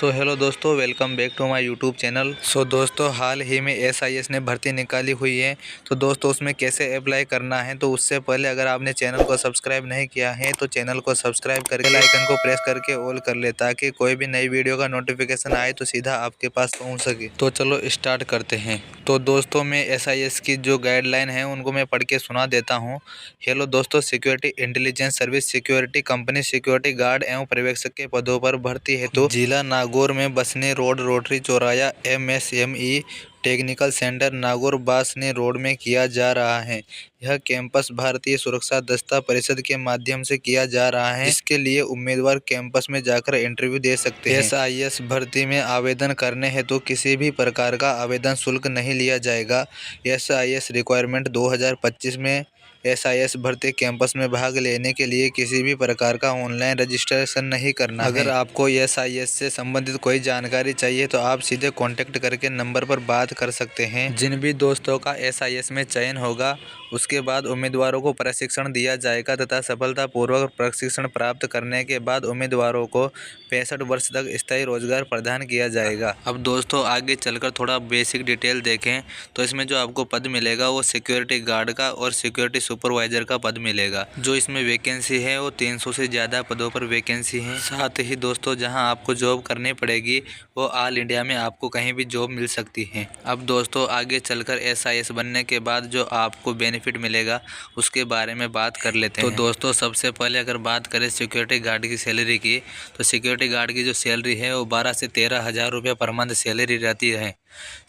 Hello दोस्तों, welcome back to my YouTube channel. दोस्तों, हाल ही में एसआईएस ने भर्ती निकाली हुई है। तो दोस्तों, उसमें कैसे अप्लाई करना है, तो उससे पहले अगर आपने चैनल को सब्सक्राइब नहीं किया है तो चैनल को सब्सक्राइब करके बेल आइकन को प्रेस करके ऑल कर ले, ताकि कोई भी नई वीडियो का नोटिफिकेशन आए तो सीधा आपके पास पहुँच सके। तो चलो स्टार्ट करते हैं। तो दोस्तों, मैं एसआईएस की जो गाइडलाइन है उनको मैं पढ़ के सुना देता हूँ। हेलो दोस्तों, security intelligence service security company security guard एवं पर्यवेक्षक के पदों पर भर्ती हेतु जिला नागौर में बसने रोड, रोटरी चौराया, MSME technical centre Nagaur, Basni road में किया जा रहा है। यह कैंपस भारतीय सुरक्षा दस्ता परिषद के माध्यम से किया जा रहा है, जिसके लिए उम्मीदवार कैंपस में जाकर इंटरव्यू दे सकते हैं। एसआईएस भर्ती में आवेदन करने हेतु किसी भी प्रकार का आवेदन शुल्क नहीं लिया जाएगा। एसआईएस रिक्वायरमेंट 2025 में एसआईएस भर्ती कैंपस में भाग लेने के लिए किसी भी प्रकार का ऑनलाइन रजिस्ट्रेशन नहीं करना है। अगर आपको एसआईएस से संबंधित कोई जानकारी चाहिए तो आप सीधे कांटेक्ट करके नंबर पर बात कर सकते हैं। जिन भी दोस्तों का एसआईएस में चयन होगा, उसके बाद उम्मीदवारों को प्रशिक्षण दिया जाएगा तथा सफलतापूर्वक प्रशिक्षण प्राप्त करने के बाद उम्मीदवारों को 65 वर्ष तक स्थायी रोजगार प्रदान किया जाएगा। अब दोस्तों, आगे चलकर थोड़ा बेसिक डिटेल देखें तो इसमें जो आपको पद मिलेगा वो सिक्योरिटी गार्ड का और सिक्योरिटी सुपरवाइजर का पद मिलेगा। जो इसमें वैकेंसी है वो 300 से ज़्यादा पदों पर वैकेंसी है। साथ ही दोस्तों, जहां आपको जॉब करनी पड़ेगी वो ऑल इंडिया में आपको कहीं भी जॉब मिल सकती है। अब दोस्तों, आगे चलकर एसआईएस बनने के बाद जो आपको बेनिफिट मिलेगा उसके बारे में बात कर लेते हैं। तो दोस्तों, सबसे पहले अगर बात करें सिक्योरिटी गार्ड की सैलरी की, तो सिक्योरिटी गार्ड की जो सैलरी है वो 12 से 13 हज़ार रुपये पर मंथ सैलरी रहती है।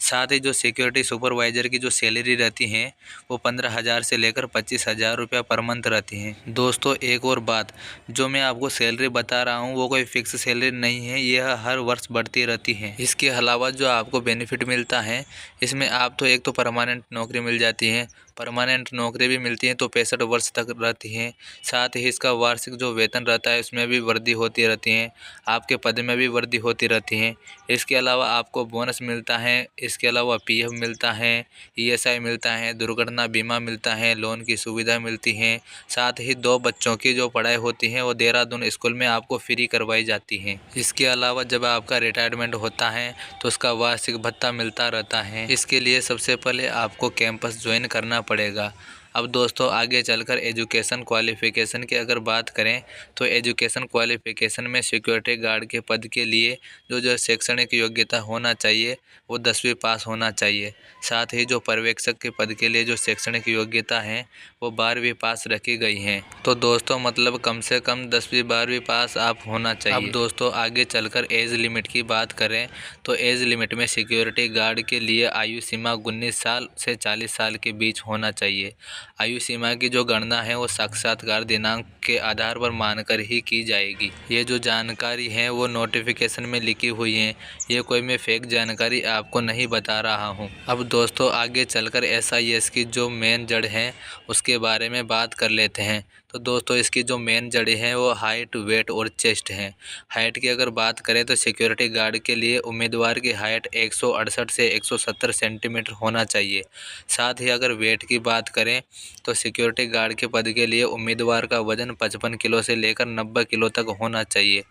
साथ ही जो सिक्योरिटी सुपरवाइजर की जो सैलरी रहती है वो 15,000 से लेकर 25,000 रुपये पर मंथ रहती है। दोस्तों, एक और बात, जो मैं आपको सैलरी बता रहा हूँ वो कोई फिक्स सैलरी नहीं है, यह हर वर्ष बढ़ती रहती है। इसके अलावा जो आपको बेनिफिट मिलता है, इसमें आप तो एक तो परमानेंट नौकरी मिल जाती है, परमानेंट नौकरी भी मिलती है तो 65 वर्ष तक रहती है। साथ ही इसका वार्षिक जो वेतन रहता है उसमें भी वृद्धि होती रहती है, आपके पद में भी वृद्धि होती रहती है। इसके अलावा आपको बोनस मिलता है, इसके अलावा पीएफ मिलता है, ईएसआई मिलता है, दुर्घटना बीमा मिलता है, लोन की सुविधा मिलती है। साथ ही 2 बच्चों की जो पढ़ाई होती है वो देहरादून स्कूल में आपको फ्री करवाई जाती है। इसके अलावा जब आपका रिटायरमेंट होता है तो उसका वार्षिक भत्ता मिलता रहता है। इसके लिए सबसे पहले आपको कैंपस ज्वाइन करना पड़ेगा। अब दोस्तों, आगे चलकर एजुकेशन क्वालिफ़िकेशन की अगर बात करें तो एजुकेशन क्वालिफ़िकेशन में सिक्योरिटी गार्ड के पद के लिए जो शैक्षणिक योग्यता होना चाहिए वो 10वीं पास होना चाहिए। साथ ही जो पर्यवेक्षक के पद के लिए जो शैक्षणिक योग्यता है वो 12वीं पास रखी गई है। तो दोस्तों, मतलब कम से कम 10वीं 12वीं पास आप होना चाहिए। अब दोस्तों, आगे चलकर एज लिमिट की बात करें तो एज लिमिट में सिक्योरिटी गार्ड के लिए आयु सीमा 19 साल से 40 साल के बीच होना चाहिए। आयु सीमा की जो गणना है वो साक्षात्कार दिनांक के आधार पर मानकर ही की जाएगी। ये जो जानकारी है वो नोटिफिकेशन में लिखी हुई है, ये कोई मैं फेक जानकारी आपको नहीं बता रहा हूँ। अब दोस्तों, आगे चलकर एसआईएस की जो मेन जड़ है उसके बारे में बात कर लेते हैं। तो दोस्तों, इसकी जो मेन जड़ें हैं वो हाइट, वेट और चेस्ट हैं। हाइट की अगर बात करें तो सिक्योरिटी गार्ड के लिए उम्मीदवार की हाइट 168 से 170 सेंटीमीटर होना चाहिए। साथ ही अगर वेट की बात करें तो सिक्योरिटी गार्ड के पद के लिए उम्मीदवार का वजन 55 किलो से लेकर 90 किलो तक होना चाहिए।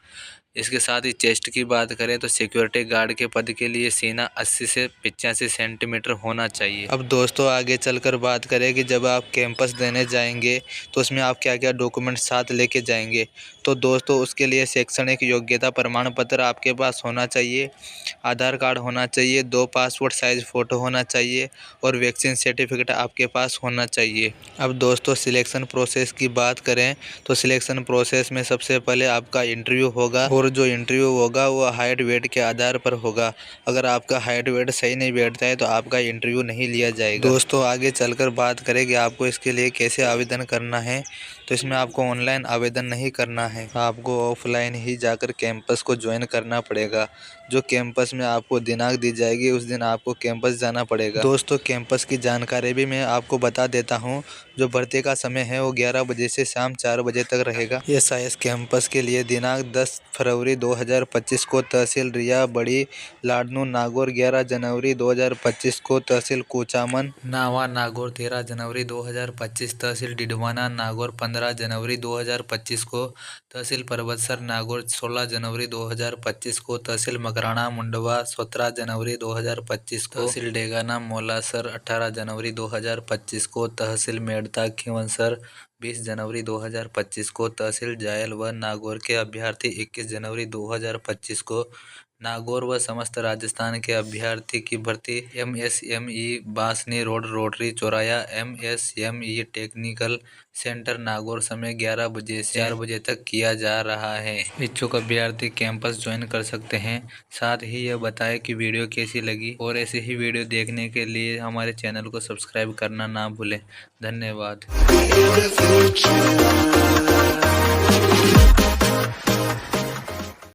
इसके साथ ही चेस्ट की बात करें तो सिक्योरिटी गार्ड के पद के लिए सीना 80 से 85 सेंटीमीटर होना चाहिए। अब दोस्तों, आगे चलकर बात करें कि जब आप कैंपस देने जाएंगे तो उसमें आप क्या क्या डॉक्यूमेंट साथ लेके जाएंगे। तो दोस्तों, उसके लिए शैक्षणिक योग्यता प्रमाण पत्र आपके पास होना चाहिए, आधार कार्ड होना चाहिए, 2 पासपोर्ट साइज फ़ोटो होना चाहिए और वैक्सीन सर्टिफिकेट आपके पास होना चाहिए। अब दोस्तों, सिलेक्शन प्रोसेस की बात करें तो सिलेक्शन प्रोसेस में सबसे पहले आपका इंटरव्यू होगा और जो इंटरव्यू होगा वो हाइट वेट के आधार पर होगा। अगर आपका हाइट वेट सही नहीं बैठता है तो आपका इंटरव्यू नहीं लिया जाएगा। दोस्तों, आगे चलकर बात करें कि आपको इसके लिए कैसे आवेदन करना है, तो इसमें आपको ऑनलाइन आवेदन नहीं करना है, आपको ऑफलाइन ही जाकर कैंपस को ज्वाइन करना पड़ेगा। जो कैंपस में आपको दिनांक दी जाएगी उस दिन आपको कैंपस जाना पड़ेगा। दोस्तों, कैंपस की जानकारी भी मैं आपको बता देता हूँ। जो भर्ती का समय है वो 11 बजे से शाम 4 बजे तक रहेगा। एसआईएस कैंपस के लिए दिनांक 10 फरवरी 2025 को तहसील रिया बड़ी लाडनू नागौर, 11 जनवरी 2025 को तहसील कुचामन नावा नागौर, 13 जनवरी 2025 तहसील डिडवाना नागौर, 15 जनवरी 2025 को, तहसील परबतसर नागौर 16 जनवरी 2025 को, तहसील मकराना मुंडवा 17 जनवरी 2025 को, तहसील डेगाना मोलासर 18 जनवरी 2025 को, तहसील मेड़ता खींवसर 20 जनवरी 2025 को, तहसील जायल व नागौर के अभ्यर्थी 21 जनवरी 2025 को, नागौर व समस्त राजस्थान के अभ्यर्थी की भर्ती MSME बासनी रोड रोटरी चौराया MSME टेक्निकल सेंटर नागौर समय 11 बजे से 4 बजे तक किया जा रहा है। इच्छुक अभ्यर्थी कैंपस ज्वाइन कर सकते हैं। साथ ही यह बताएं कि वीडियो कैसी लगी और ऐसे ही वीडियो देखने के लिए हमारे चैनल को सब्सक्राइब करना ना भूलें। धन्यवाद।